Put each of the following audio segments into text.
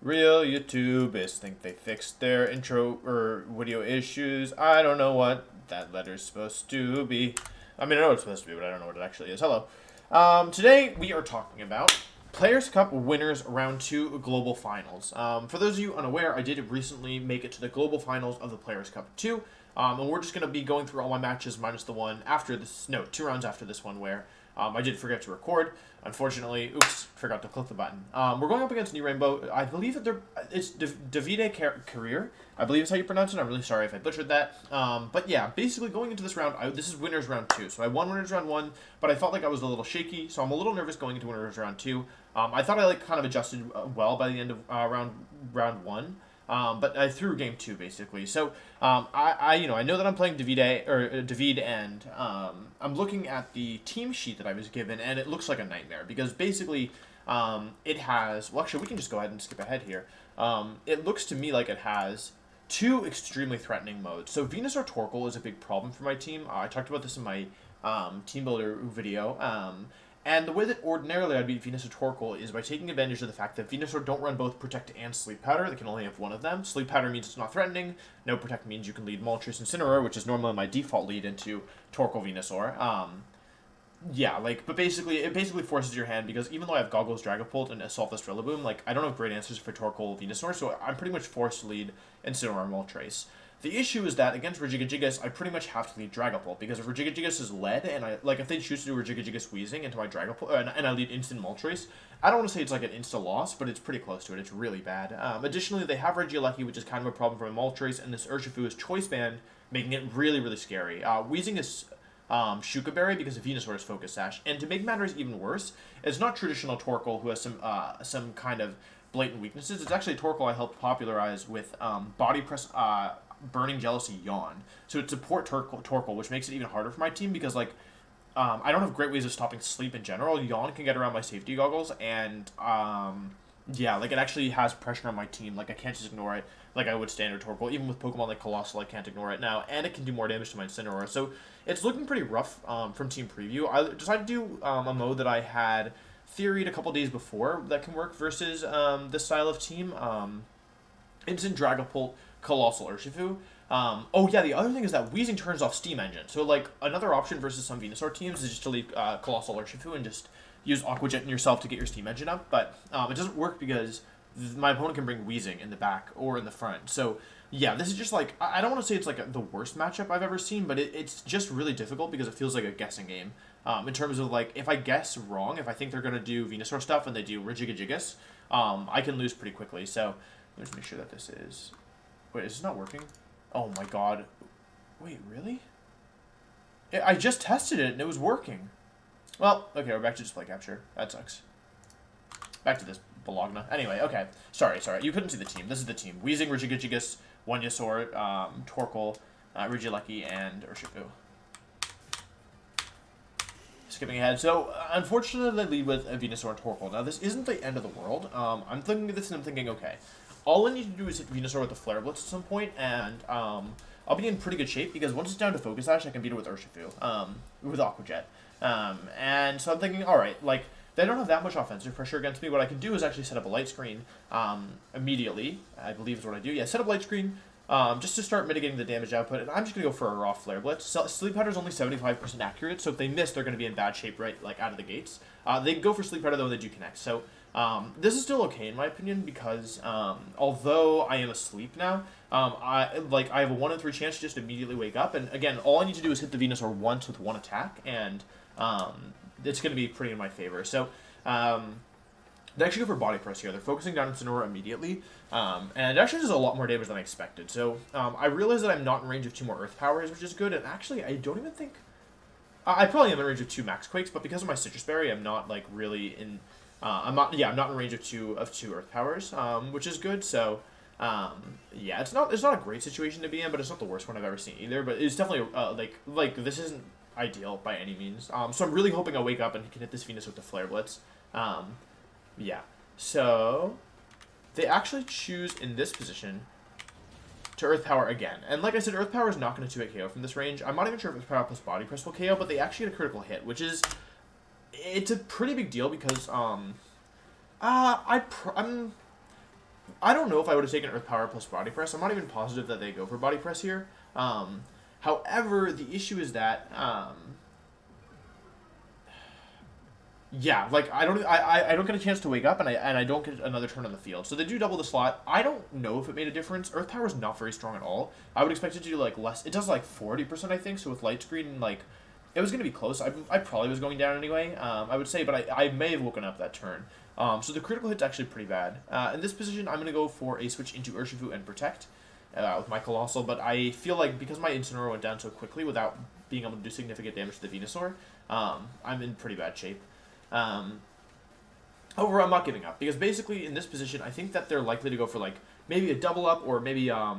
Real YouTubers think they fixed their intro or video issues. I don't know what that letter's supposed to be. I mean, I know what it's supposed to be, but I don't know what it actually is. Hello. Today we are talking about Players' Cup Winners Round 2 Global Finals. For those of you unaware, I did recently make it to the Global Finals of the Players' Cup 2. And we're just going to be going through all my matches minus the one after this, no, 2 rounds after this one where I did forget to record. Unfortunately, oops, forgot to click the button. We're going up against New Rainbow. I believe that it's Davide Career. I believe is how you pronounce it. I'm really sorry if I butchered that. But yeah, basically going into this round, this is winners round 2. So I won winners round 1, but I felt like I was a little shaky, so I'm a little nervous going into winners round 2. I thought I kind of adjusted well by the end of round 1. But I threw game 2 basically. So I know that I'm playing David, and I'm looking at the team sheet that I was given, and it looks like a nightmare because basically it has. Well, actually, we can just go ahead and skip ahead here. It looks to me like it has 2 extremely threatening modes. So Venusaur and Torkoal is a big problem for my team. I talked about this in my team builder video. And the way that ordinarily I'd beat Venusaur and Torkoal is by taking advantage of the fact that Venusaur don't run both Protect and Sleep Powder. They can only have one of them. Sleep Powder means it's not threatening. No Protect means you can lead Moltres Incineroar, which is normally my default lead into Torkoal Venusaur. Yeah, but basically, it basically forces your hand because even though I have Goggles, Dragapult, and Assaultless Rillaboom, I don't have great answers for Torkoal Venusaur, so I'm pretty much forced to lead Incineroar Moltres. The issue is that against Regigigas, I pretty much have to lead Dragapult, because if Regigigas is led, and if they choose to do Regigigas Wheezing into my Dragapult, and I lead instant Moltres, I don't want to say it's like an insta loss, but it's pretty close to it. It's really bad. Additionally, they have Regieleki, which is kind of a problem for my Moltres, and this Urshifu is Choice Band, making it really, really scary. Wheezing is Shuka Berry because of Venusaur is Focus Sash, and to make matters even worse, it's not traditional Torkoal who has some kind of blatant weaknesses. It's actually Torkoal I helped popularize with Body Press, Burning Jealousy, Yawn. So it support Torkoal, which makes it even harder for my team because I don't have great ways of stopping sleep in general. Yawn can get around my safety goggles, and yeah, it actually has pressure on my team. I can't just ignore it like I would standard Torkoal. Even with Pokemon like Colossal, I can't ignore it now, and it can do more damage to my Incineroar. So it's looking pretty rough from Team Preview. I decided to do a mode that I had theoried a couple days before that can work versus this style of team. Instant Dragapult, Colossal Urshifu. Oh yeah, the other thing is that Wheezing turns off Steam Engine. So another option versus some Venusaur teams is just to leave Colossal Urshifu and just use Aqua Jet in yourself to get your Steam Engine up. But it doesn't work because my opponent can bring Wheezing in the back or in the front. So yeah, this is just I don't want to say it's the worst matchup I've ever seen, but it's just really difficult because it feels like a guessing game. In terms of if I guess wrong, if I think they're gonna do Venusaur stuff and they do Regigigas, I can lose pretty quickly. So let me just make sure that this is. Wait, is this not working? Oh my god. Wait, really? I just tested it and it was working. Well, okay, we're back to display capture. That sucks. Back to this Bologna. Anyway, okay. Sorry. You couldn't see the team. This is the team. Wheezing, Regigigas, Venusaur, Torkoal, Regieleki, and Urshifu. Skipping ahead. So, unfortunately, they lead with Venusaur and Torkoal. Now, this isn't the end of the world. I'm thinking of this and I'm thinking, okay, all I need to do is hit Venusaur with the Flare Blitz at some point, and I'll be in pretty good shape, because once it's down to Focus Sash, I can beat it with Urshifu, with Aqua Jet. And so I'm thinking, alright, they don't have that much offensive pressure against me. What I can do is actually set up a light screen immediately, I believe is what I do. Yeah, set up light screen, just to start mitigating the damage output, and I'm just going to go for a raw Flare Blitz. Sleep Powder is only 75% accurate, so if they miss, they're going to be in bad shape right out of the gates. They can go for Sleep Powder, though, when they do connect. So this is still okay, in my opinion, because although I am asleep now, I have a 1 in 3 chance to just immediately wake up, and again, all I need to do is hit the Venusaur once with 1 attack, and it's going to be pretty in my favor. So they actually go for Body Press here. They're focusing down Incineroar immediately, and it actually does a lot more damage than I expected. So I realize that I'm not in range of 2 more Earth Powers, which is good, and actually I don't even think... I probably am in range of 2 Max Quakes, but because of my Citrus Berry, I'm not really in... I'm not in range of two Earth Powers, which is good. So yeah, it's not a great situation to be in, but it's not the worst one I've ever seen either. But it's definitely this isn't ideal by any means. So I'm really hoping I wake up and can hit this Venus with the Flare Blitz. Yeah. So they actually choose in this position to Earth Power again. And like I said, Earth Power is not going to 2-hit KO from this range. I'm not even sure if Earth Power plus Body Press will KO, but they actually get a critical hit, which is... It's a pretty big deal because, I'm I don't know if I would have taken Earth Power plus Body Press. I'm not even positive that they go for Body Press here. However, the issue is that, yeah, like I don't get a chance to wake up, and I don't get another turn on the field. So they do double the slot. I don't know if it made a difference. Earth Power is not very strong at all. I would expect it to do like less. It does like 40%, I think. So with Light Screen, like it was gonna be close. I probably was going down anyway. I would say, but I may have woken up that turn. So the critical hit's actually pretty bad. In this position, I'm gonna go for a switch into Urshifu and Protect with my Colossal. But I feel like because my Incineroar went down so quickly without being able to do significant damage to the Venusaur, I'm in pretty bad shape. However, I'm not giving up, because basically in this position, I think that they're likely to go for like maybe a double up, or maybe I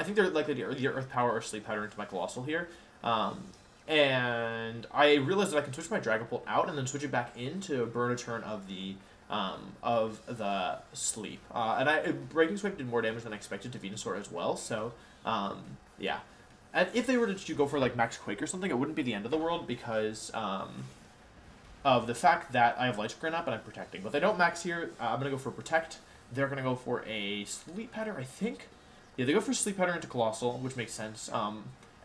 think they're likely to either Earth Power or Sleep Powder into my Colossal here. And I realized that I can switch my Dragapult out and then switch it back in to burn a turn of the Sleep. And Breaking Swipe did more damage than I expected to Venusaur as well. So yeah. And if they were to go for like Max Quake or something, it wouldn't be the end of the world, because of the fact that I have Light Screen up and I'm protecting. But they don't max here. I'm going to go for Protect. They're going to go for a Sleep Powder, I think. Yeah, they go for Sleep Powder into Colossal, which makes sense.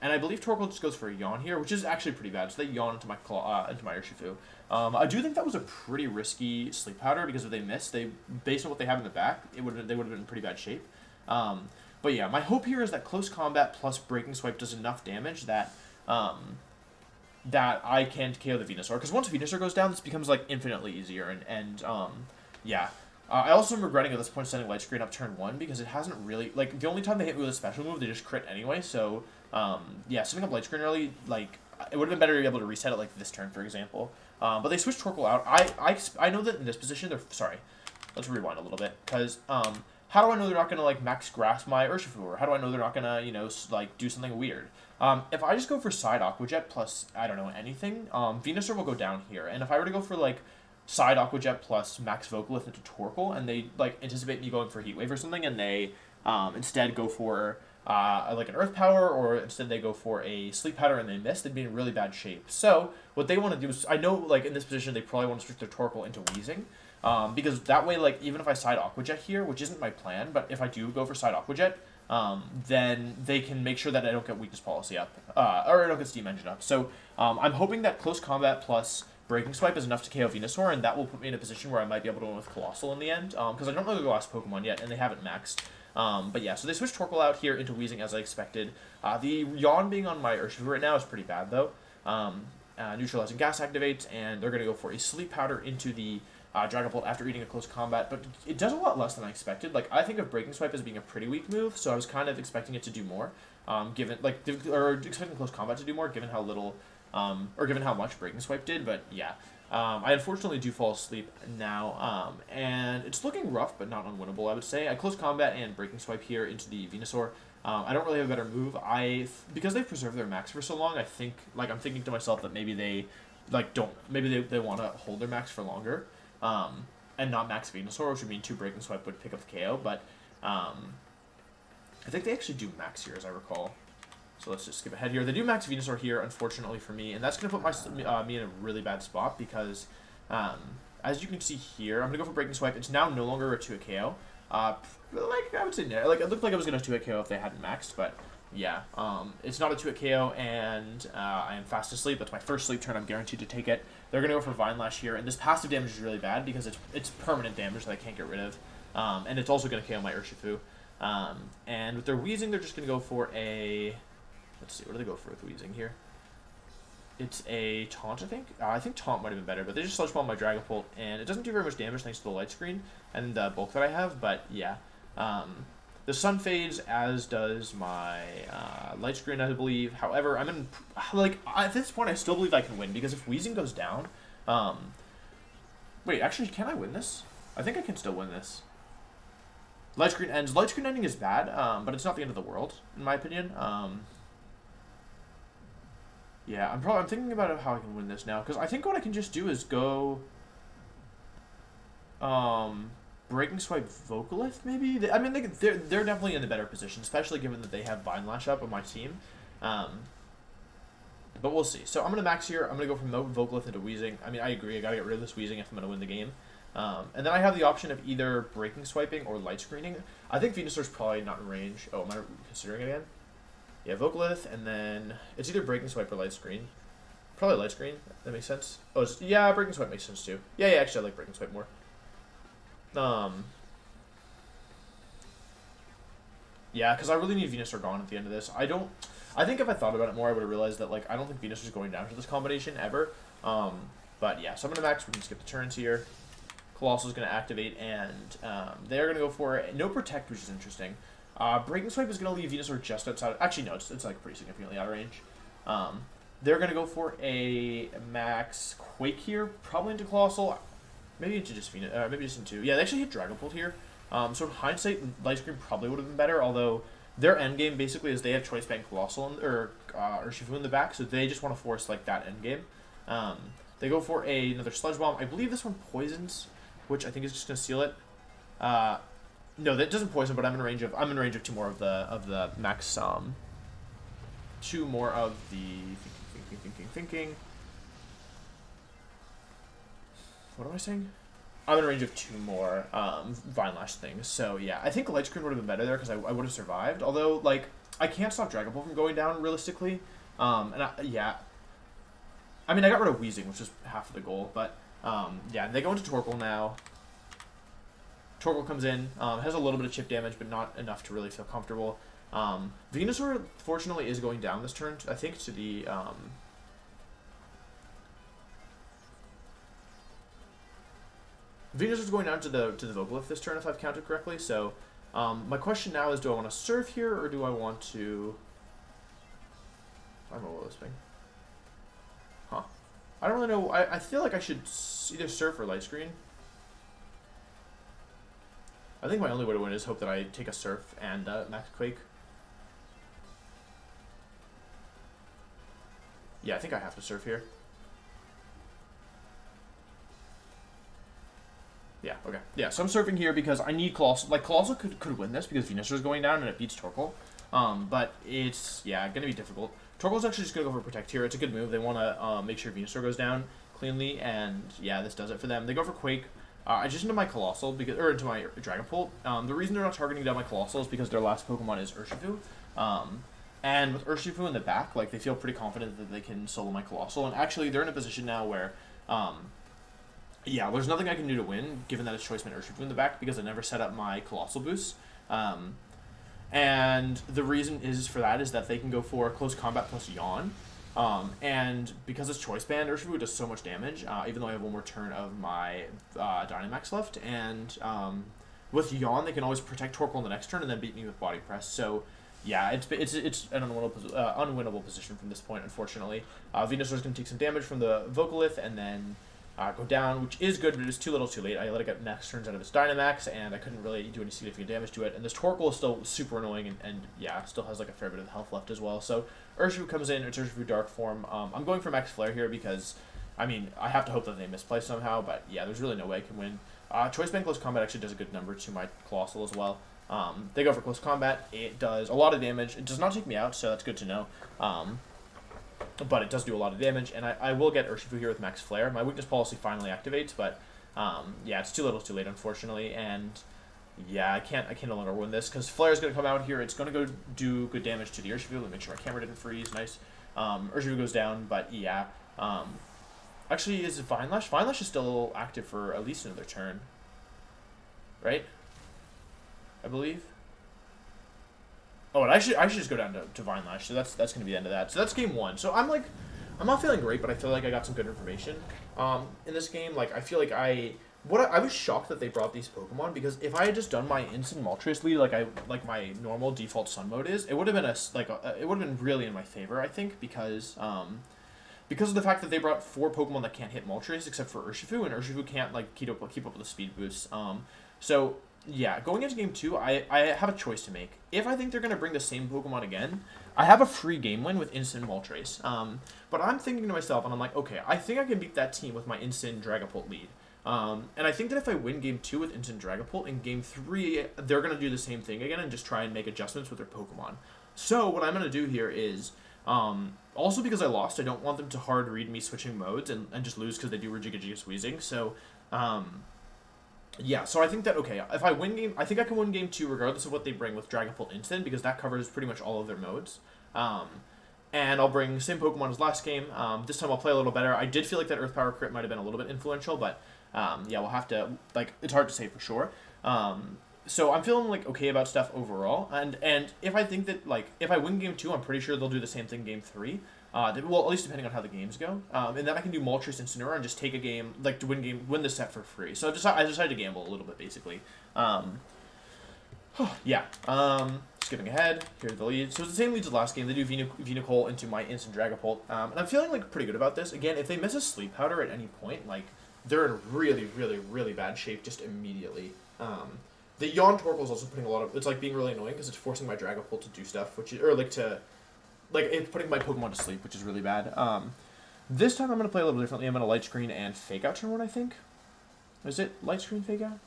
And I believe Torkoal just goes for a Yawn here, which is actually pretty bad. So they Yawn into my Urshifu. I do think that was a pretty risky Sleep Powder, because if they missed, based on what they have in the back, they would have been in pretty bad shape. But yeah, my hope here is that Close Combat plus Breaking Swipe does enough damage that that I can KO the Venusaur. Because once Venusaur goes down, this becomes like infinitely easier. And yeah. I also am regretting at this point sending Light Screen up turn 1, because it hasn't really, like, the only time they hit me with a special move, they just crit anyway. So yeah, setting up Light Screen early, like, it would have been better to be able to reset it like this turn, for example. But they switched Torkoal out. I know that in this position, sorry, let's rewind a little bit, because how do I know they're not going to, like, max grasp my Urshifu? Or how do I know they're not going to, you know, like, do something weird? If I just go for Side Aqua Jet plus, I don't know, anything, Venusaur will go down here. And if I were to go for, like, Side Aqua Jet plus Max Vocalith into Torkoal, and they, like, anticipate me going for Heat Wave or something, and they instead go for, like, an Earth Power, or instead they go for a Sleep Powder and they miss, they'd be in really bad shape. So what they want to do is, I know, like, in this position, they probably want to switch their Torkoal into Weezing. Because that way, like, even if I Side Aqua Jet here, which isn't my plan, but if I do go for Side Aqua Jet, then they can make sure that I don't get Weakness Policy up, or I don't get Steam Engine up. So I'm hoping that Close Combat plus Breaking Swipe is enough to KO Venusaur, and that will put me in a position where I might be able to win with Colossal in the end, because I don't know the last Pokemon yet, and they haven't maxed. But yeah, so they switched Torkoal out here into Weezing as I expected. The Yawn being on my Urshifu right now is pretty bad, though. Neutralizing Gas activates, and they're going to go for a Sleep Powder into the Dragapult after eating a Close Combat, but it does a lot less than I expected. Like, I think of Breaking Swipe as being a pretty weak move, so I was kind of expecting it to do more, or expecting Close Combat to do more, given how little, or given how much Breaking Swipe did, but yeah. I unfortunately do fall asleep now, and it's looking rough, but not unwinnable, I would say. I Close Combat and Breaking Swipe here into the Venusaur. I don't really have a better move. Because they've preserved their max for so long, I think, like, I'm thinking to myself that maybe they, like, maybe they want to hold their max for longer. And not max Venusaur, which would mean 2 Breaking Swipe would pick up the KO, but I think they actually do max here, as I recall. So let's just skip ahead here. They do max Venusaur here, unfortunately for me, and that's going to put me in a really bad spot, because as you can see here, I'm going to go for Breaking Swipe. It's now no longer a 2-hit KO. Like, I would say, like, it looked like I was going to 2-hit KO if they hadn't maxed, but yeah, it's not a 2-hit KO, and I am fast asleep. That's my first sleep turn. I'm guaranteed to take it. They're going to go for Vine Lash here, and this passive damage is really bad because it's permanent damage that I can't get rid of, and it's also going to KO my Urshifu. And with their Weezing, they're just going to go for a, let's see, what do they go for with Weezing here? It's a Taunt, I think. I think Taunt might have been better, but they just Sludge Bomb my Dragapult, and it doesn't do very much damage thanks to the Light Screen and the bulk that I have, but yeah. The Sun fades, as does my Light Screen, I believe. However, I'm in, like, at this point, I still believe I can win, because if Weezing goes down, wait, actually, can I win this? I think I can still win this. Light Screen ends. Light Screen ending is bad, but it's not the end of the world, in my opinion. Yeah, I'm thinking about how I can win this now, because I think what I can just do is go, Breaking Swipe Vocalith, maybe? I mean, they're definitely in a better position, especially given that they have Vine Lash up on my team. But we'll see. So I'm going to max here. I'm going to go from Vocalith into Weezing. I mean, I agree. I got to get rid of this Weezing if I'm going to win the game. And then I have the option of either breaking swiping or light screening. I think Venusaur's probably not in range. Oh, am I considering it again? Yeah, Vocalith, and then it's either breaking swipe or light screen. Probably light screen. That makes sense. Oh, yeah, breaking swipe makes sense too. Yeah, actually I like breaking swipe more. Yeah, because I really need Venusaur gone at the end of this. I think if I thought about it more, I would have realized that, like, I don't think Venusaur's going down to this combination ever. But yeah, so I'm going to max. We can skip the turns here. Colossal's going to activate, and they're going to go for no Protect, which is interesting. Breaking Swipe is going to leave Venusaur just outside. Actually, no, it's like pretty significantly out of range. They're going to go for a max Quake here, probably into Colossal. Maybe into just maybe just into... Yeah, they actually hit Dragon Bolt here. So in hindsight, Light Screen probably would have been better, although their endgame basically is they have Choice Band Colossal or Urshifu in the back, so they just want to force like that endgame. They go for another Sludge Bomb. I believe this one poisons, which I think is just going to seal it. No, that doesn't poison, but I'm in range of two more of the max. Two more of the thinking. What am I saying? I'm in range of two more Vine Lash things. So yeah, I think Light Screen would have been better there because I would have survived. Although like I can't stop Dragon Ball from going down realistically. Yeah. I mean I got rid of Wheezing, which is half of the goal. But yeah, they go into Torkoal now. Torkoal comes in, has a little bit of chip damage, but not enough to really feel comfortable. Venusaur, fortunately, is going down this turn, I think, to the... Venusaur's going down to the Vocalith this turn, if I've counted correctly, so... my question now is, do I want to Surf here, or do I want to... I'm roll this thing. Huh. I don't really know. I feel like I should either Surf or Light Screen. I think my only way to win is hope that I take a Surf and Max Quake. Yeah, I think I have to Surf here. Yeah, okay. Yeah, so I'm Surfing here because I need Colossal. Like, Colossal could win this because Venusaur's going down and it beats Torkoal. But it's, yeah, going to be difficult. Torkoal's actually just going to go for Protect here. It's a good move. They want to make sure Venusaur goes down cleanly, and yeah, this does it for them. They go for Quake. I just into my Colossal, into my Dragon Bolt. The reason they're not targeting down my Colossal is because their last Pokemon is Urshifu. And with Urshifu in the back, like, they feel pretty confident that they can solo my Colossal. And actually, they're in a position now where, yeah, there's nothing I can do to win, given that it's Choice Band Urshifu in the back, because I never set up my Colossal boost. And the reason for that is that they can go for Close Combat plus Yawn. And because it's Choice Band, Urshifu does so much damage, even though I have one more turn of my Dynamax left. And with Yawn, they can always protect Torkoal in the next turn and then beat me with Body Press. So yeah, it's an unwinnable position from this point, unfortunately. Venusaur's going to take some damage from the Vocalith and then go down, which is good, but it was too little too late. I let it get next turns out of its Dynamax, and I couldn't really do any significant damage to it. And this Torkoal is still super annoying, and yeah, still has like a fair bit of health left as well. So Urshifu comes in, it's Urshifu Dark form. I'm going for Max Flare here because, I mean, I have to hope that they misplay somehow, but yeah, there's really no way I can win. Choice Band Close Combat actually does a good number to my Colossal as well. They go for Close Combat. It does a lot of damage. It does not take me out, so that's good to know. But it does do a lot of damage, and I will get Urshifu here with Max Flare. My weakness policy finally activates, but yeah, it's too little too late, unfortunately, and yeah, I can't no longer win this, because Flare is going to come out here. It's going to go do good damage to the Urshifu. Let me make sure my camera didn't freeze. Nice. Urshifu goes down, but yeah. Actually, is Vine Lash? Vine Lash is still active for at least another turn, right? I believe. Oh, and I should just go down to Vine Lash, so that's going to be the end of that. So that's game one. So I'm not feeling great, but I feel like I got some good information in this game. Like, I feel like I was shocked that they brought these Pokemon, because if I had just done my instant Moltres lead like my normal default Sun mode is, it would have been it would have been really in my favor, I think, because of the fact that they brought 4 Pokemon that can't hit Moltres except for Urshifu, and Urshifu can't like keep up with the speed boost. So yeah, going into game 2, I have a choice to make. If I think they're going to bring the same Pokemon again, I have a free game win with Instant Moltres. But I'm thinking to myself, and I'm like, okay, I think I can beat that team with my Instant Dragapult lead. And I think that if I win game 2 with Instant Dragapult, in game 3, they're going to do the same thing again and just try and make adjustments with their Pokemon. So what I'm going to do here is, also because I lost, I don't want them to hard read me switching modes and just lose because they do Regigigas Wheezing. So, Yeah, so I think that, okay, if I win game, I think I can win game 2 regardless of what they bring with Dragapult Instant, because that covers pretty much all of their modes. Um, and I'll bring the same Pokemon as last game. This time I'll play a little better. I did feel like that Earth Power crit might have been a little bit influential, but yeah, we'll have to, like, it's hard to say for sure. So I'm feeling, like, okay about stuff overall. And if I think that, like, if I win game 2, I'm pretty sure they'll do the same thing game 3. Well, at least depending on how the games go. And then I can do Moltres and Incineroar and just take a game, like, to win the set for free. So I decided to gamble a little bit, basically. Yeah. Skipping ahead, here's the lead. So it's the same leads as last game. They do Venusaur into my instant Dragapult. And I'm feeling, like, pretty good about this. Again, if they miss a Sleep Powder at any point, like, they're in really, really, really bad shape just immediately. The Yawn Torkoal is also putting a lot of... It's, like, being really annoying because it's forcing my Dragapult to do stuff, which is... Or, like, to... Like, it's putting my Pokemon to sleep, which is really bad. This time I'm going to play a little differently. I'm going to Light Screen and Fake Out turn 1, I think. Is it Light Screen, Fake Out?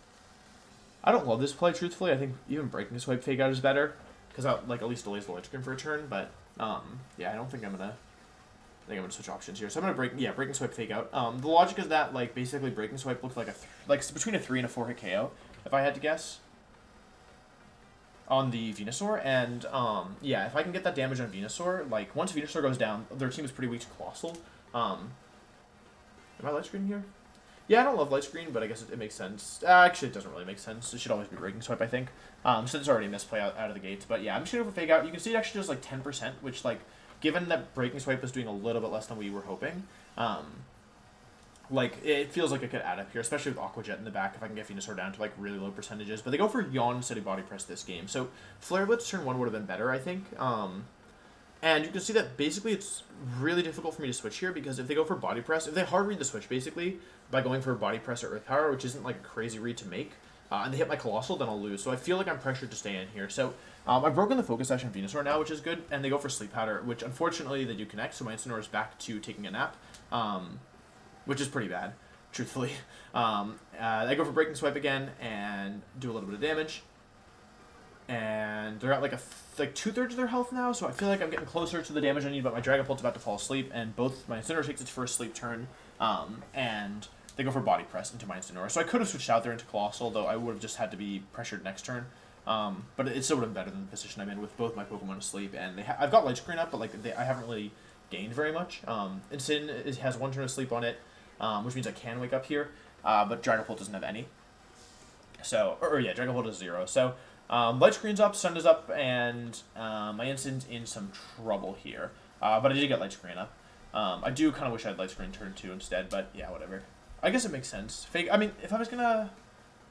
I don't love this play, truthfully. I think even Breaking Swipe, Fake Out is better. Because that, like, at least delays the Light Screen for a turn. But, yeah, I don't think I'm going to... I think I'm going to switch options here. So I'm going to Breaking Swipe, Fake Out. The logic is that, like, basically Breaking Swipe looks like it's between a 3 and a 4 hit KO, if I had to guess. On the Venusaur, and yeah, if I can get that damage on Venusaur, like, once Venusaur goes down, their team is pretty weak to Colossal. Am I Light Screen here? Yeah, I don't love Light Screen, but I guess it makes sense. Actually, it doesn't really make sense. It should always be Breaking Swipe, I think. So it's already a misplay out of the gates, but yeah, I'm just gonna go for Fake Out. You can see it actually does, like, 10%, which, like, given that Breaking Swipe was doing a little bit less than we were hoping, like, it feels like it could add up here, especially with Aqua Jet in the back, if I can get Venusaur down to, like, really low percentages. But they go for Yawn instead of Body Press this game. So Flare Blitz turn 1 would have been better, I think. And you can see that basically it's really difficult for me to switch here, because if they go for Body Press, if they hard read the switch, basically, by going for Body Press or Earth Power, which isn't, like, a crazy read to make, and they hit my Colossal, then I'll lose. So I feel like I'm pressured to stay in here. So I've broken the Focus Sash on Venusaur now, which is good, and they go for Sleep Powder, which unfortunately they do connect, so my Incineroar is back to taking a nap, which is pretty bad. Truthfully. I go for Breaking Swipe again and do a little bit of damage. And they're at like like 2/3 of their health now, so I feel like I'm getting closer to the damage I need, but my Dragapult's about to fall asleep, and both my Incineroar takes its first sleep turn, and they go for Body Press into my Incineroar. So I could have switched out there into Colossal, though I would have just had to be pressured next turn. But it still would have been better than the position I'm in with both my Pokemon asleep, and I've got Light Screen up, but like I haven't really gained very much. Incin has 1 turn of sleep on it, which means I can wake up here, but Dragapult doesn't have any. So, yeah, Dragapult is 0. So, Light Screen's up, Sun is up, and my Incin's in some trouble here. But I did get Light Screen up. I do kind of wish I had Light Screen turn 2 instead, but yeah, whatever. I guess it makes sense. I mean, if I was gonna...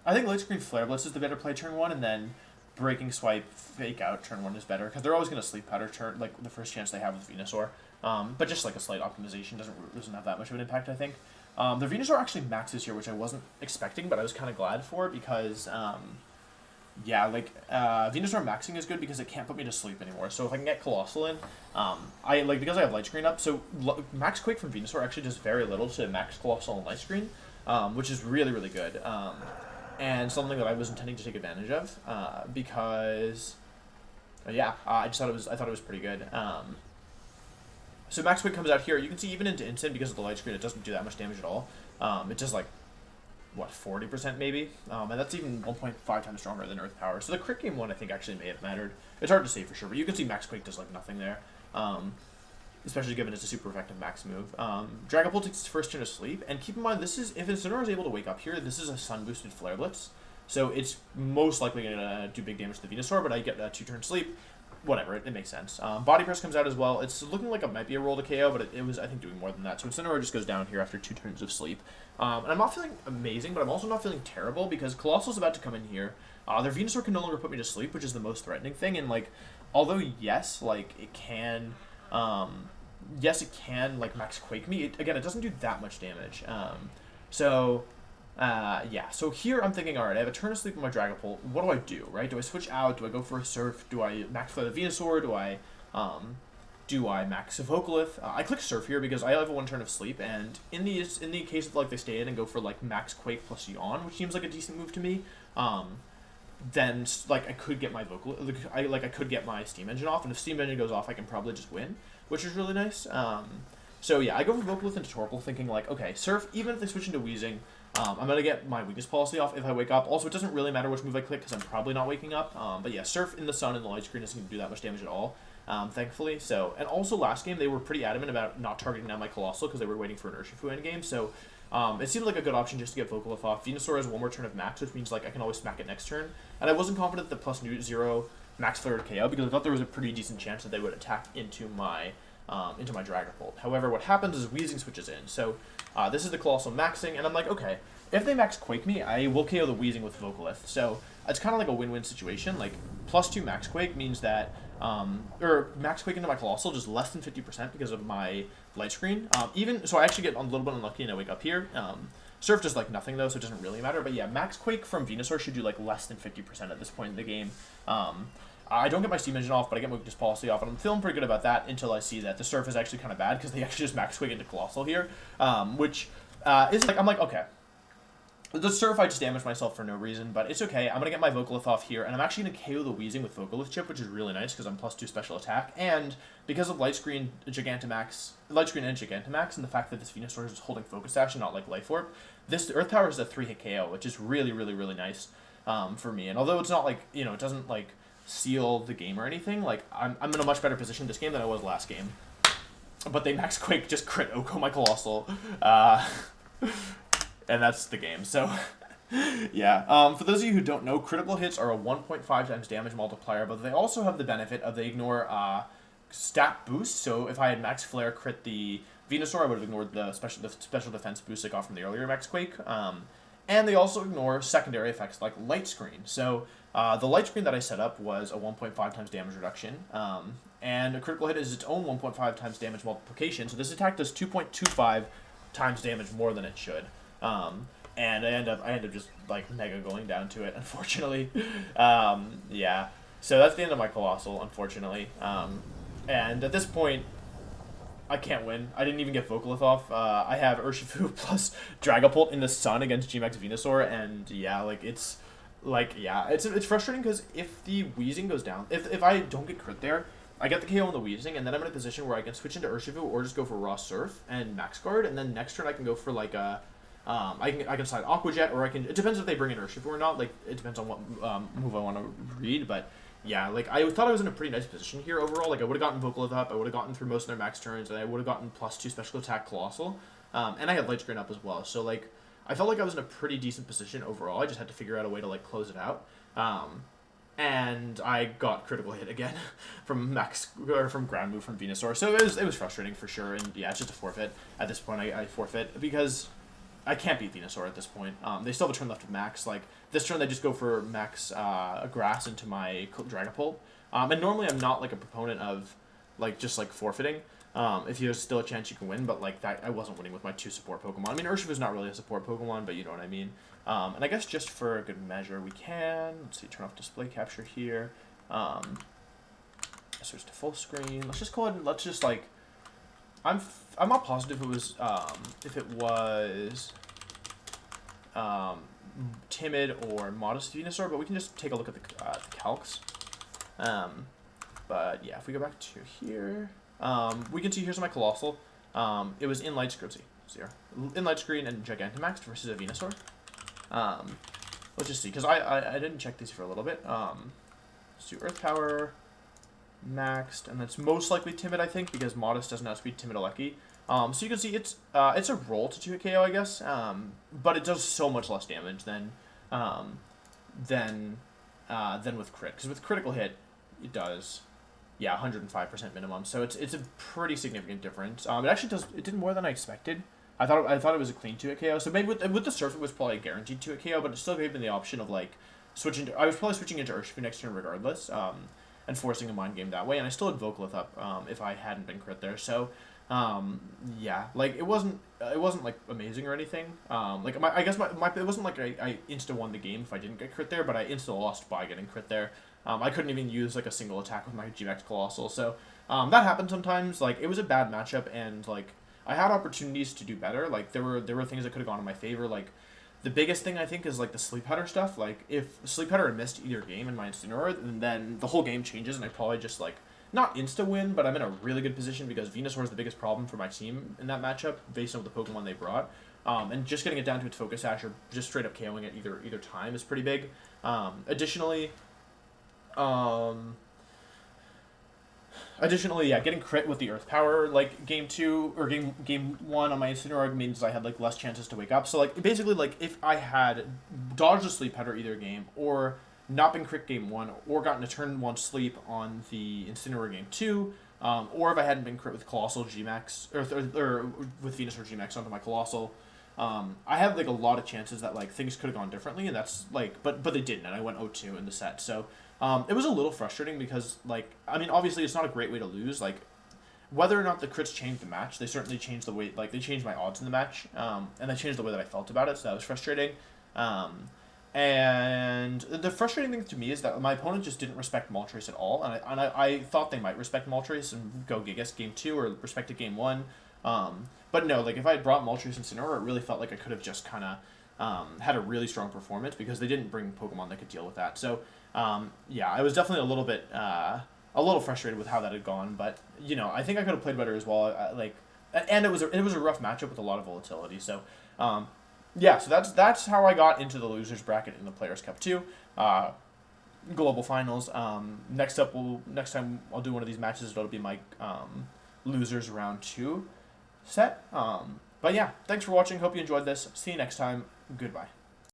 I think Light Screen Flare Blitz is the better play turn 1, and then Breaking Swipe Fake Out turn 1 is better, because they're always going to Sleep Powder turn, like, the first chance they have with Venusaur. But just, like, a slight optimization doesn't have that much of an impact, I think. The Venusaur actually maxes here, which I wasn't expecting, but I was kind of glad for, because, yeah, like, Venusaur maxing is good because it can't put me to sleep anymore. So if I can get Colossal in, because I have Light Screen up, so Max Quake from Venusaur actually does very little to max Colossal and Light Screen, which is really, really good. And something that I was intending to take advantage of, because, yeah, I thought it was pretty good. So Max Quake comes out here. You can see even into Instant, because of the Light Screen, it doesn't do that much damage at all. It does, like, what, 40% maybe? And that's even 1.5 times stronger than Earth Power. So the crit game one, I think, actually may have mattered. It's hard to say for sure, but you can see Max Quake does, like, nothing there. Especially given it's a super effective max move. Dragapult takes its first turn of sleep, and keep in mind, if Incineroar is able to wake up here, this is a Sun-boosted Flare Blitz, so it's most likely going to do big damage to the Venusaur, but I get a 2-turn sleep. Whatever, it makes sense. Body Press comes out as well. It's looking like it might be a roll to KO, but it was, I think, doing more than that. So Incineroar just goes down here after 2 turns of sleep. And I'm not feeling amazing, but I'm also not feeling terrible, because Colossal's about to come in here. Their Venusaur can no longer put me to sleep, which is the most threatening thing, and, like, although, yes, like, it can... yes, it can, like, Max Quake me. Again, it doesn't do that much damage. Yeah. So here I'm thinking, all right, I have a turn of sleep on my Dragapult. What do I do, right? Do I switch out? Do I go for a Surf? Do I Max Flare the Venusaur? Do I Max a Vocalith? I click Surf here because I have a 1 turn of sleep, and in the case of, like, they stay in and go for, like, Max Quake plus Yawn, which seems like a decent move to me, then, like, I could get my I could get my Steam Engine off, and if Steam Engine goes off, I can probably just win, which is really nice. So yeah, I go for Vocalith into Torkoal, thinking, like, okay, Surf, even if they switch into Weezing, I'm going to get my weakness policy off if I wake up. Also, it doesn't really matter which move I click because I'm probably not waking up. But yeah, Surf in the sun and the light screen isn't going to do that much damage at all, thankfully. So, and also last game, they were pretty adamant about not targeting down my Colossal because they were waiting for an Urshifu endgame. So it seemed like a good option just to get Vocalith off. Venusaur has one more turn of Max, which means like I can always smack it next turn. And I wasn't confident that +0 Max Flare would KO because I thought there was a pretty decent chance that they would attack into my Dragapult. However, what happens is Weezing switches in. So this is the Colossal maxing, and I'm like, okay, if they max Quake me, I will KO the Weezing with Vocalith. So it's kind of like a win-win situation. Like +2 Max Quake means that, or Max Quake into my Colossal just less than 50% because of my light screen. So I actually get a little bit unlucky and I wake up here. Surf does like nothing though, so it doesn't really matter. But yeah, Max Quake from Venusaur should do like less than 50% at this point in the game. I don't get my Steam Engine off, but I get my weakness policy off, and I'm feeling pretty good about that until I see that the Surf is actually kind of bad because they actually just Max Quake into Colossal here, which is like, I'm like, okay. The Surf, I just damaged myself for no reason, but it's okay. I'm going to get my Vocalith off here, and I'm actually going to KO the Weezing with Vocalith Chip, which is really nice because I'm +2 special attack. And because of Light Screen and Gigantamax, and the fact that this Venusaur is holding Focus Sash and not like Life Orb, this Earth Power is a 3-hit KO, which is really, really, really nice for me. And although it's not like, you know, it doesn't like seal the game or anything, like I'm in a much better position this game than I was last game. But they Max Quake just crit Oko my Colossal. And that's the game. So, yeah. For those of you who don't know, critical hits are a 1.5 times damage multiplier, but they also have the benefit of they ignore stat boost. So if I had Max Flare crit the Venusaur, I would have ignored the special defense boost I got from the earlier Max Quake. And they also ignore secondary effects like Light Screen. So the Light Screen that I set up was a 1.5 times damage reduction. And a critical hit is its own 1.5 times damage multiplication. So this attack does 2.25 times damage more than it should. And I end up just like mega going down to it, unfortunately. Yeah. So that's the end of my Colossal, unfortunately. And at this point, I can't win. I didn't even get Vocalith off. I have Urshifu plus Dragapult in the sun against Gmax Venusaur, and yeah, like it's frustrating because if the Weezing goes down, if I don't get crit there, I get the KO on the Weezing, and then I'm in a position where I can switch into Urshifu or just go for Raw Surf and Max Guard, and then next turn I can go for like a I can slide Aqua Jet, or I can. It depends if they bring in Urshifu or not. Like it depends on what move I want to read, but yeah, like I thought I was in a pretty nice position here overall. Like I would have gotten Vocalith up, I would have gotten through most of their max turns, and I would have gotten +2 special attack Colossal, and I had Light Screen up as well. So like I felt like I was in a pretty decent position overall. I just had to figure out a way to like close it out. And I got critical hit again from ground move from Venusaur. So it was frustrating for sure. And yeah, it's just a forfeit at this point. I forfeit because I can't beat Venusaur at this point. They still have a turn left of Max. Like this turn, they just go for Max Grass into my Dragapult. And normally I'm not like a proponent of like just like forfeiting. If there's still a chance you can win, but like that, I wasn't winning with my 2 support Pokemon. I mean, Urshifu's not really a support Pokemon, but you know what I mean. And I guess just for a good measure, we can, let's see, turn off display capture here. Switch to full screen. Let's just go ahead and let's just like, I'm not positive if it was timid or modest Venusaur, but we can just take a look at the calcs. But yeah, if we go back to here, we can see here's my Colossal. It was in Light Screen, in Light Screen and Gigantamax versus a Venusaur. Let's just see, because I didn't check these for a little bit. Let's do Earth Power, maxed, and that's most likely timid, I think, because modest doesn't outspeed timid Alecki. So you can see it's a roll to 2-hit KO, I guess, but it does so much less damage than with crit. Because with critical hit, it does, yeah, 105% minimum. So it's a pretty significant difference. It actually did more than I expected. I thought it was a clean 2-hit KO. So maybe with the Surf, it was probably a guaranteed 2-hit KO, but it still gave me the option of like switching. I was probably switching into Urshifu next turn regardless, and forcing a mind game that way. And I still had Vocalith up if I hadn't been crit there. So. Yeah, like it wasn't like amazing or anything. Like I guess it wasn't like I insta won the game if I didn't get crit there, but I insta lost by getting crit there. I couldn't even use like a single attack with my GX Colossal, so that happened sometimes. Like it was a bad matchup, and like I had opportunities to do better. Like there were things that could have gone in my favor. Like the biggest thing I think is like the Sleep Powder stuff. Like if Sleep Powder had missed either game in my Incineroar, then the whole game changes, and I probably just like. Not insta-win, but I'm in a really good position because Venusaur is the biggest problem for my team in that matchup based on the Pokemon they brought. And just getting it down to its focus sash or just straight up KOing it either time is pretty big. Additionally, yeah, getting crit with the Earth Power, like, game 2, or game 1 on my Incineroar means I had, like, less chances to wake up. So, like, basically, like, if I had dodged a sleep powder either game, or not been crit game 1, or gotten a turn 1 sleep on the Incineroar game 2, or if I hadn't been crit with Colossal G-Max, or with Venusaur G-Max onto my Colossal, I have, like, a lot of chances that, like, things could have gone differently, and that's, like, but they didn't, and I went 0-2 in the set, so it was a little frustrating because, like, I mean, obviously it's not a great way to lose. Like, whether or not the crits changed the match, they certainly changed the way, like, they changed my odds in the match, and they changed the way that I felt about it, so that was frustrating. And the frustrating thing to me is that my opponent just didn't respect Moltres at all, and I thought they might respect Moltres and go Gigas game 2 or respect it game 1. But no, like, if I had brought Moltres and Incineroar, it really felt like I could have just kind of had a really strong performance because they didn't bring Pokemon that could deal with that. So, yeah, I was definitely a little frustrated with how that had gone, but, you know, I think I could have played better as well. And it was a rough matchup with a lot of volatility. So, yeah, so that's how I got into the losers bracket in the Players Cup 2. Global finals. Next time I'll do one of these matches. It'll be my losers round 2 set. But yeah, thanks for watching. Hope you enjoyed this. See you next time. Goodbye.